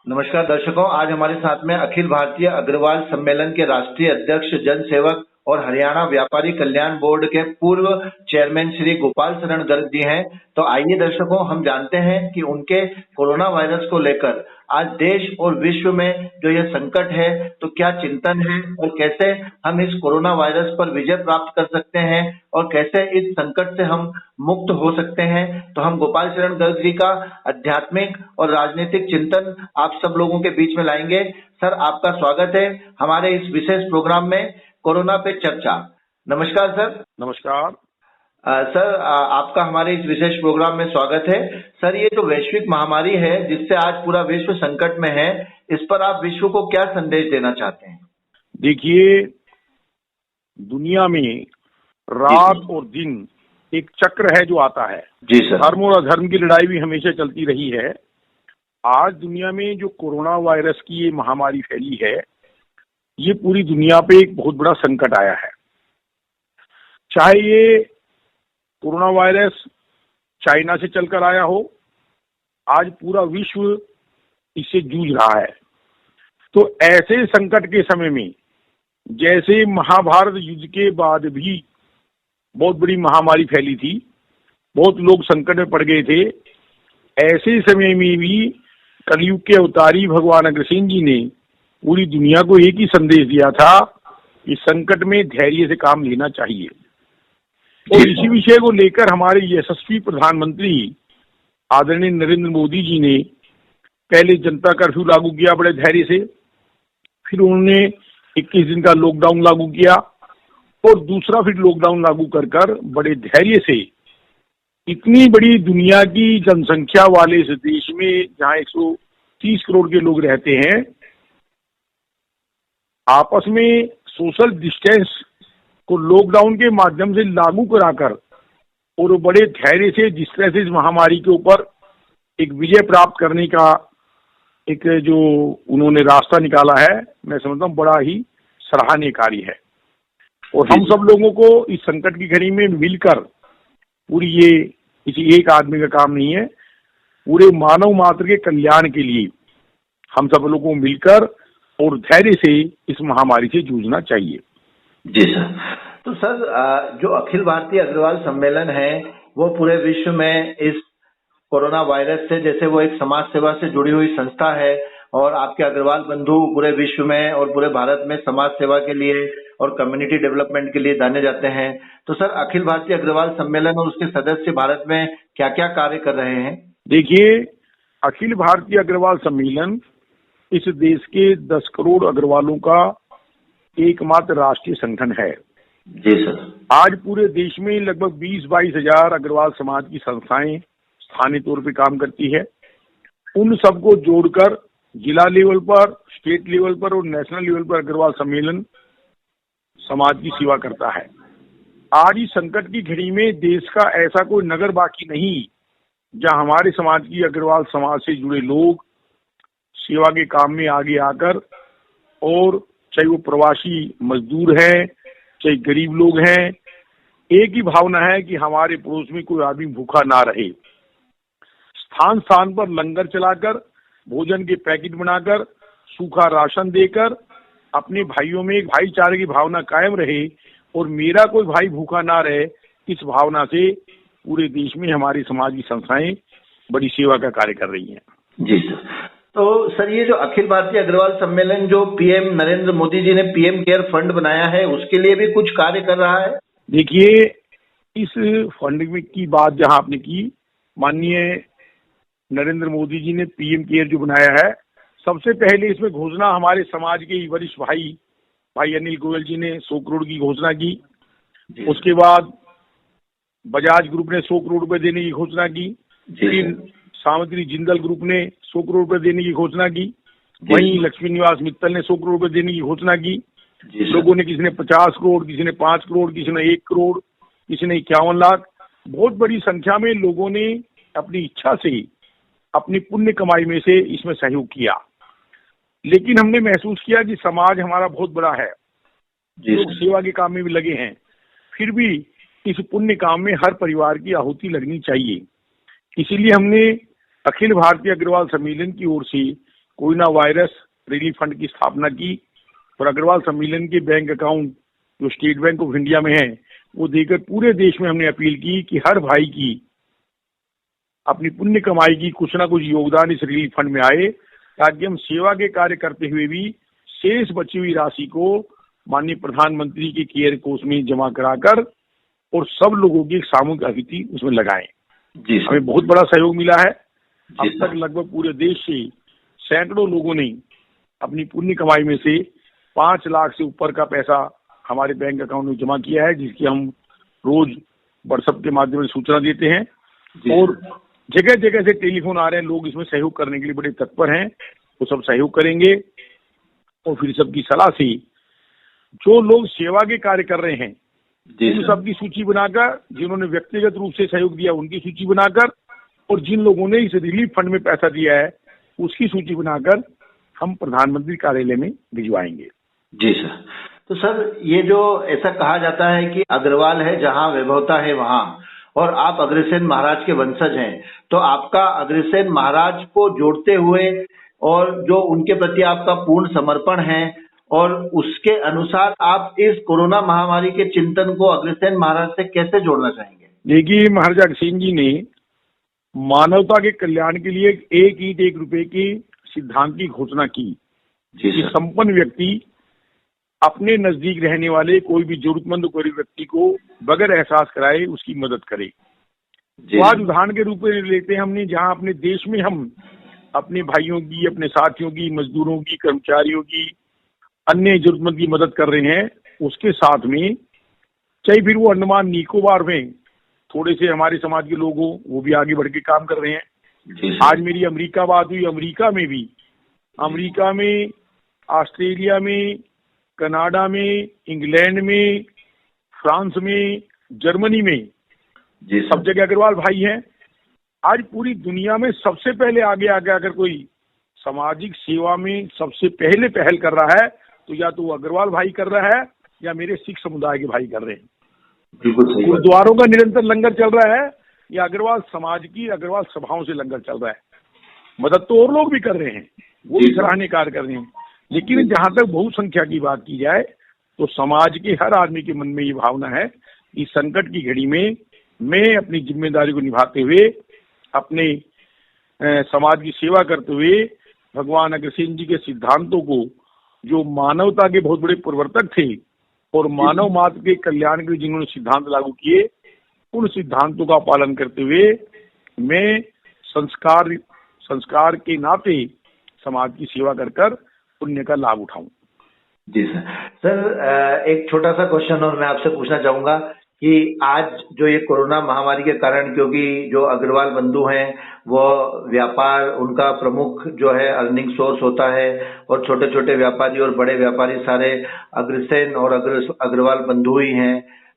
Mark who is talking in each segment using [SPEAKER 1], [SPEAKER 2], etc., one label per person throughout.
[SPEAKER 1] नमस्कार दर्शकों, आज हमारे साथ में अखिल भारतीय अग्रवाल सम्मेलन के राष्ट्रीय अध्यक्ष, जन सेवक और हरियाणा व्यापारी कल्याण बोर्ड के पूर्व चेयरमैन श्री गोपाल शरण गर्ग जी हैं। तो आइए दर्शकों, हम जानते हैं कि उनके कोरोना वायरस को लेकर आज देश और विश्व में जो यह संकट है, तो क्या चिंतन है और कैसे हम इस कोरोना वायरस पर विजय प्राप्त कर सकते हैं और कैसे इस संकट से हम मुक्त हो सकते हैं। तो हम गोपाल शरण गर्ग जी का आध्यात्मिक और राजनीतिक चिंतन आप सब लोगों के बीच में लाएंगे। सर, आपका स्वागत है हमारे इस विशेष प्रोग्राम में कोरोना पे चर्चा। नमस्कार सर।
[SPEAKER 2] नमस्कार।
[SPEAKER 1] सर, आपका हमारे इस विशेष प्रोग्राम में स्वागत है। सर, ये जो वैश्विक महामारी है जिससे आज पूरा विश्व संकट में है, इस पर आप विश्व को क्या संदेश देना चाहते हैं?
[SPEAKER 2] देखिए, दुनिया में रात और दिन एक चक्र है जो आता है।
[SPEAKER 1] जी सर।
[SPEAKER 2] धर्म और अधर्म की लड़ाई भी हमेशा चलती रही है। आज दुनिया में जो कोरोना वायरस की ये महामारी फैली है, ये पूरी दुनिया पे एक बहुत बड़ा संकट आया है। चाहे ये कोरोना वायरस चाइना से चलकर आया हो, आज पूरा विश्व इससे जूझ रहा है। तो ऐसे संकट के समय में, जैसे महाभारत युद्ध के बाद भी बहुत बड़ी महामारी फैली थी, बहुत लोग संकट में पड़ गए थे, ऐसे समय में भी कलयुग के अवतारी भगवान अग्रसेन जी ने पूरी दुनिया को एक ही संदेश दिया था कि संकट में धैर्य से काम लेना चाहिए। और इसी विषय को लेकर हमारे यशस्वी प्रधानमंत्री आदरणीय नरेंद्र मोदी जी ने पहले जनता कर्फ्यू लागू किया बड़े धैर्य से, फिर उन्होंने 21 दिन का लॉकडाउन लागू किया और दूसरा फिर लॉकडाउन लागू कर बड़े धैर्य से इतनी बड़ी दुनिया की जनसंख्या वाले इस देश में, जहां 130 करोड़ के लोग रहते हैं, आपस में सोशल डिस्टेंस को लॉकडाउन के माध्यम से लागू कराकर और बड़े धैर्य से जिस तरह से इस महामारी के ऊपर एक विजय प्राप्त करने का एक जो उन्होंने रास्ता निकाला है, मैं समझता हूँ बड़ा ही सराहनीय कार्य है। और हम सब लोगों को इस संकट की घड़ी में मिलकर, पूरी ये किसी एक आदमी का काम नहीं है, पूरे मानव मात्र के कल्याण के लिए हम सब लोगों को मिलकर और धैर्य से इस महामारी से जूझना चाहिए।
[SPEAKER 1] जी सर। तो सर, जो अखिल भारतीय अग्रवाल सम्मेलन है, वो पूरे विश्व में इस कोरोना वायरस से, जैसे वो एक समाज सेवा से जुड़ी हुई संस्था है और आपके अग्रवाल बंधु पूरे विश्व में और पूरे भारत में समाज सेवा के लिए और कम्युनिटी डेवलपमेंट के लिए जाने जाते हैं। तो सर, अखिल भारतीय अग्रवाल सम्मेलन और उसके सदस्य भारत में क्या क्या कार्य कर रहे हैं?
[SPEAKER 2] देखिए, अखिल भारतीय अग्रवाल सम्मेलन इस देश के 10 करोड़ अग्रवालों का एकमात्र राष्ट्रीय संगठन है।
[SPEAKER 1] जी सर। आज
[SPEAKER 2] पूरे देश में लगभग 20-22 हजार अग्रवाल समाज की संस्थाएं स्थानीय तौर पे काम करती है। उन सबको जोड़कर जिला लेवल पर, स्टेट लेवल पर और नेशनल लेवल पर अग्रवाल सम्मेलन समाज की सेवा करता है। आज इस संकट की घड़ी में देश का ऐसा कोई नगर बाकी नहीं जहां हमारे समाज की, अग्रवाल समाज से जुड़े लोग सेवा के काम में आगे आकर, और चाहे वो प्रवासी मजदूर हैं, चाहे गरीब लोग हैं, एक ही भावना है कि हमारे पड़ोस में कोई आदमी भूखा ना रहे। स्थान स्थान पर लंगर चलाकर, भोजन के पैकेट बनाकर, सूखा राशन देकर अपने भाइयों में एक भाईचारे की भावना कायम रहे और मेरा कोई भाई भूखा ना रहे, इस भावना से पूरे देश में हमारी समाज की संस्थाएं बड़ी सेवा का कार्य कर रही हैं।
[SPEAKER 1] जी सर। तो सर, ये जो अखिल भारतीय अग्रवाल सम्मेलन जो पीएम नरेंद्र मोदी जी ने पीएम केयर फंड बनाया है, उसके लिए भी कुछ कार्य कर रहा है?
[SPEAKER 2] देखिए, इस फंड की बात जहां आपने की, माननीय नरेंद्र मोदी जी ने पीएम केयर जो बनाया है, सबसे पहले इसमें घोषणा हमारे समाज के वरिष्ठ भाई अनिल गोयल जी ने 100 करोड़ की घोषणा की। उसके बाद बजाज ग्रुप ने 100 करोड़ रुपए देने की घोषणा की। फिर सावित्री जिंदल ग्रुप ने 100 करोड़ रुपए देने की घोषणा की। वहीं लक्ष्मी निवास मित्तल ने 100 करोड़ रुपए देने की घोषणा की। लोगों ने, किसी ने 50 करोड़, किसी ने 5 करोड़, किसी ने 1 करोड़, किसी ने 51 लाख, बहुत बड़ी संख्या में लोगों ने अपनी इच्छा से, अपनी पुण्य कमाई में से इसमें सहयोग किया। लेकिन हमने महसूस किया कि समाज हमारा बहुत बड़ा है, लोग सेवा के काम में भी लगे हैं, फिर भी इस पुण्य काम में हर परिवार की आहुति लगनी चाहिए। इसीलिए हमने अखिल भारतीय अग्रवाल सम्मेलन की ओर से कोरोना वायरस रिलीफ फंड की स्थापना की और अग्रवाल सम्मेलन के बैंक अकाउंट जो स्टेट बैंक ऑफ इंडिया में है वो देकर पूरे देश में हमने अपील की कि हर भाई की अपनी पुण्य कमाई की कुछ ना कुछ योगदान इस रिलीफ फंड में आए, ताकि हम सेवा के कार्य करते हुए भी शेष बची हुई राशि को माननीय प्रधानमंत्री के केयर कोष में जमा कराकर और सब लोगों की एक सामूहिक आहुति उसमें लगाएं।
[SPEAKER 1] जी
[SPEAKER 2] हमें बहुत बड़ा सहयोग मिला है। अब तक लगभग पूरे देश से सैकड़ों लोगों ने अपनी पुण्य कमाई में से 5 लाख से ऊपर का पैसा हमारे बैंक अकाउंट में जमा किया है, जिसकी हम रोज व्हाट्सएप के माध्यम से सूचना देते हैं और जगह जगह से टेलीफोन आ रहे हैं। लोग इसमें सहयोग करने के लिए बड़े तत्पर हैं, वो सब सहयोग करेंगे और फिर सबकी सलाह से जो लोग सेवा के कार्य कर रहे हैं उन सबकी सूची बनाकर, जिन्होंने व्यक्तिगत रूप से सहयोग दिया उनकी सूची बनाकर और जिन लोगों ने इस रिलीफ फंड में पैसा दिया है उसकी सूची बनाकर हम प्रधानमंत्री कार्यालय में भिजवाएंगे।
[SPEAKER 1] जी सर। तो सर ये जो ऐसा कहा जाता है कि अग्रवाल है जहां वैभवता है वहां, और आप अग्रसेन महाराज के वंशज हैं, तो आपका अग्रसेन महाराज को जोड़ते हुए और जो उनके प्रति आपका पूर्ण समर्पण है और उसके अनुसार आप इस कोरोना महामारी के चिंतन को अग्रसेन महाराज से कैसे जोड़ना चाहेंगे?
[SPEAKER 2] देखिए, महाराजा अग्रसेन जी ने मानवता के कल्याण के लिए एक ईंट एक रुपए की सिद्धांत की घोषणा की कि संपन्न व्यक्ति अपने नजदीक रहने वाले कोई भी जरूरतमंद गरीब व्यक्ति को बगैर एहसास कराए उसकी मदद करे। तो आज उदाहरण के रूप में लेते हैं हमने, जहां अपने देश में हम अपने भाइयों की, अपने साथियों की, मजदूरों की, कर्मचारियों की, अन्य जरूरतमंद की मदद कर रहे हैं, उसके साथ में चाहे फिर वो अंडमान निकोबार में थोड़े से हमारे समाज के लोग हो, वो भी आगे बढ़ के काम कर रहे हैं। आज मेरी अमेरिका बात हुई, अमेरिका में भी, अमेरिका में, ऑस्ट्रेलिया में, कनाडा में, इंग्लैंड में, फ्रांस में, जर्मनी में, सब जगह अग्रवाल भाई हैं। आज पूरी दुनिया में सबसे पहले आगे अगर कोई सामाजिक सेवा में सबसे पहले पहल कर रहा है तो या तो वो अग्रवाल भाई कर रहा है या मेरे सिख समुदाय के भाई कर रहे हैं। गुरुद्वारों का निरंतर लंगर चल रहा है या अग्रवाल समाज की अग्रवाल सभाओं से लंगर चल रहा है। मदद तो और लोग भी कर रहे हैं, वो भी सराहनीय कार्य कर रहे हैं, लेकिन जहां तक बहुसंख्या की बात की जाए तो समाज के हर आदमी के मन में ये भावना है कि संकट की घड़ी में मैं अपनी जिम्मेदारी को निभाते हुए, अपने समाज की सेवा करते हुए भगवान अग्रसेन जी के सिद्धांतों को, जो मानवता के बहुत बड़े प्रवर्तक थे और मानव मात्र के कल्याण के लिए जिन्होंने सिद्धांत लागू किए, उन सिद्धांतों का पालन करते हुए मैं संस्कार के नाते समाज की सेवा कर पुण्य का लाभ उठाऊं।
[SPEAKER 1] जी सर। सर एक छोटा सा क्वेश्चन और मैं आपसे पूछना चाहूंगा कि आज जो ये कोरोना महामारी के कारण, क्योंकि जो अग्रवाल बंधु हैं वो व्यापार, उनका प्रमुख जो है अर्निंग सोर्स होता है और छोटे छोटे व्यापारी और बड़े व्यापारी सारे अग्रसेन और अग्रवाल बंधु ही हैं।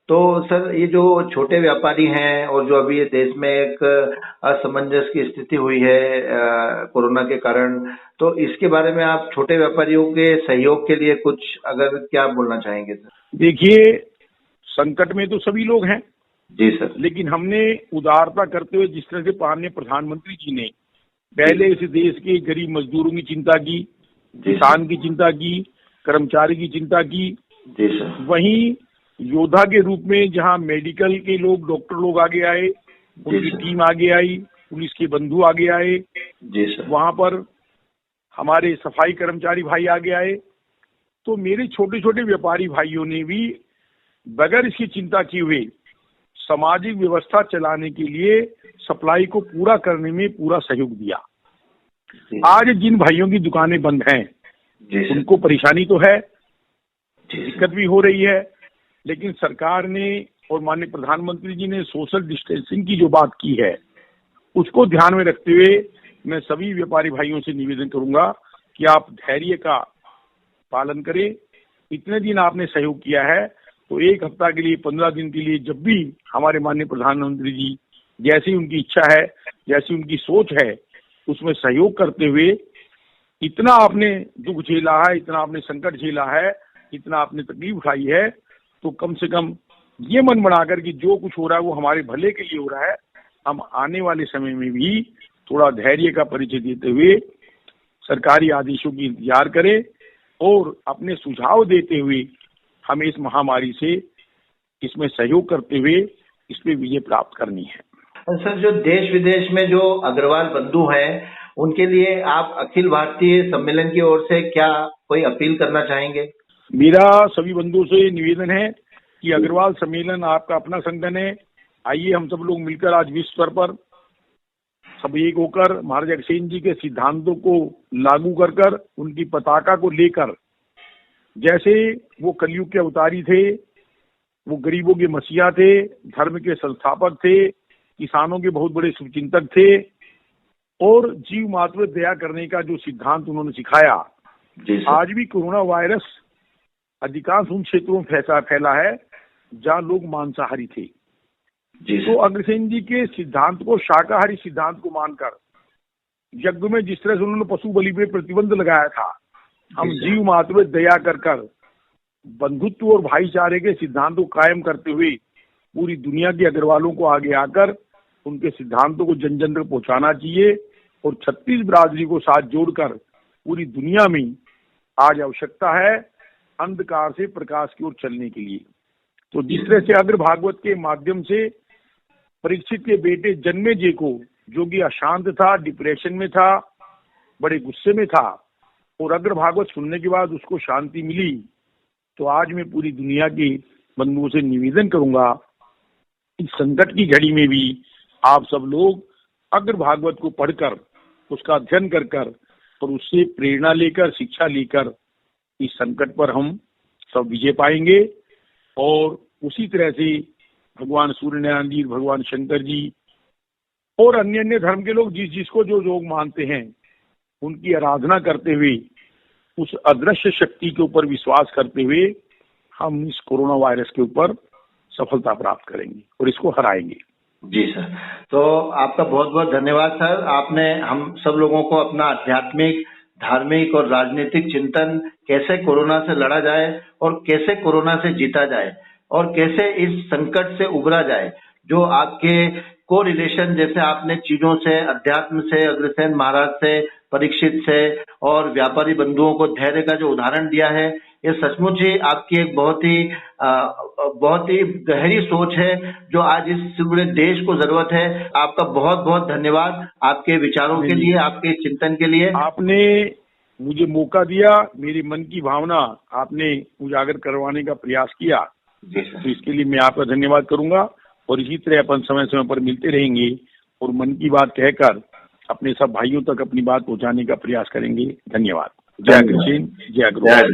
[SPEAKER 1] तो सर ये जो छोटे व्यापारी हैं और जो अभी ये देश में एक असमंजस की स्थिति हुई है कोरोना के कारण, तो इसके बारे में आप छोटे व्यापारियों के सहयोग के लिए कुछ अगर क्या बोलना चाहेंगे सर?
[SPEAKER 2] देखिए, संकट में तो सभी लोग हैं
[SPEAKER 1] जी सर,
[SPEAKER 2] लेकिन हमने उदारता करते हुए जिस तरह से माननीय प्रधानमंत्री जी ने पहले इस देश के गरीब मजदूरों की चिंता की, किसान की चिंता की, कर्मचारी की चिंता की,
[SPEAKER 1] जी सर,
[SPEAKER 2] वहीं योद्धा के रूप में जहां मेडिकल के लोग, डॉक्टर लोग आगे आए, उनकी टीम आगे आई, पुलिस के बंधु आगे आए,
[SPEAKER 1] जी सर,
[SPEAKER 2] वहां पर हमारे सफाई कर्मचारी भाई आगे आए। तो मेरे छोटे छोटे व्यापारी भाइयों ने भी बगैर इसकी चिंता किए हुए सामाजिक व्यवस्था चलाने के लिए सप्लाई को पूरा करने में पूरा सहयोग दिया। आज जिन भाइयों की दुकानें बंद हैं उनको परेशानी तो है, दिक्कत भी हो रही है, लेकिन सरकार ने और माननीय प्रधानमंत्री जी ने सोशल डिस्टेंसिंग की जो बात की है उसको ध्यान में रखते हुए मैं सभी व्यापारी भाइयों से निवेदन करूंगा कि आप धैर्य का पालन करें। इतने दिन आपने सहयोग किया है तो एक हफ्ता के लिए, 15 दिन के लिए, जब भी हमारे माननीय प्रधानमंत्री जी जैसी उनकी इच्छा है, जैसी उनकी सोच है, उसमें सहयोग करते हुए इतना आपने दुख झेला है, इतना आपने संकट झेला है, इतना आपने तकलीफ उठाई है, तो कम से कम ये मन बनाकर कि जो कुछ हो रहा है वो हमारे भले के लिए हो रहा है, हम आने वाले समय में भी थोड़ा धैर्य का परिचय देते हुए सरकारी आदेशों की इंतजार करें और अपने सुझाव देते हुए हमें इस महामारी से इसमें सहयोग करते हुए इस पे विजय प्राप्त करनी है।
[SPEAKER 1] सर, जो देश विदेश में जो अग्रवाल बंधु हैं, उनके लिए आप अखिल भारतीय सम्मेलन की ओर से क्या कोई अपील करना चाहेंगे?
[SPEAKER 2] मेरा सभी बंधुओं से निवेदन है कि अग्रवाल सम्मेलन आपका अपना संगठन है। आइए हम सब लोग मिलकर आज विश्व स्तर पर सब एक होकर महाराज अग्रसेन जी के सिद्धांतों को लागू कर उनकी पताका को लेकर, जैसे वो कलयुग के अवतारी थे, वो गरीबों के मसीहा थे, धर्म के संस्थापक थे, किसानों के बहुत बड़े शुभचिंतक थे और जीव मात्र पर दया करने का जो सिद्धांत उन्होंने सिखाया, आज भी कोरोना वायरस अधिकांश उन क्षेत्रों में फैला है जहाँ लोग मांसाहारी थे। तो अग्रसेन जी के सिद्धांत को, शाकाहारी सिद्धांत को मानकर यज्ञ में जिस तरह से उन्होंने पशु बलि पे प्रतिबंध लगाया था, हम जीव मात्र पर दया कर बंधुत्व और भाईचारे के सिद्धांत को कायम करते हुए पूरी दुनिया के अग्रवालों को आगे आकर उनके सिद्धांतों को जन जन तक पहुंचाना चाहिए और 36 बिरादरी को साथ जोड़कर पूरी दुनिया में आज आवश्यकता है अंधकार से प्रकाश की ओर चलने के लिए। तो जिस तरह से अग्र भागवत के माध्यम से परीक्षित के बेटे जन्मेजय को, जो कि अशांत था, डिप्रेशन में था, बड़े गुस्से में था, और अग्र भागवत सुनने के बाद उसको शांति मिली, तो आज मैं पूरी दुनिया के बंधुओं से निवेदन करूंगा इस संकट की घड़ी में भी आप सब लोग अग्र भागवत को पढ़कर, उसका अध्ययन कर और उससे प्रेरणा लेकर, शिक्षा लेकर इस संकट पर हम सब विजय पाएंगे। और उसी तरह से भगवान सूर्य नारायण जी, भगवान शंकर जी और अन्य अन्य धर्म के लोग जिसको जो लोग मानते हैं, उनकी आराधना करते हुए, उस अदृश्य शक्ति के ऊपर विश्वास करते हुए हम इस कोरोना वायरस के ऊपर सफलता प्राप्त करेंगे और इसको हराएंगे।
[SPEAKER 1] जी सर, तो आपका बहुत बहुत धन्यवाद सर। आपने हम सब लोगों को अपना आध्यात्मिक, धार्मिक और राजनीतिक चिंतन, कैसे कोरोना से लड़ा जाए और कैसे कोरोना से जीता जाए और कैसे इस संकट से उबरा जाए, जो आपके को रिलेशन, जैसे आपने चीजों से, अध्यात्म से, अग्रसेन महाराज से, परीक्षित से और व्यापारी बंधुओं को धैर्य का जो उदाहरण दिया है, ये सचमुच ही आपकी एक बहुत ही गहरी सोच है जो आज इस पूरे देश को जरूरत है। आपका बहुत बहुत धन्यवाद आपके विचारों के लिए, आपके चिंतन के लिए।
[SPEAKER 2] आपने मुझे मौका दिया, मेरी मन की भावना आपने उजागर करवाने का प्रयास किया, तो इसके लिए मैं आपका धन्यवाद करूंगा। और इसी तरह अपन समय समय पर मिलते रहेंगे और मन की बात कहकर अपने सब भाइयों तक अपनी बात पहुंचाने का प्रयास करेंगे। धन्यवाद। जय अग्रसेन, जय अग्रवाल।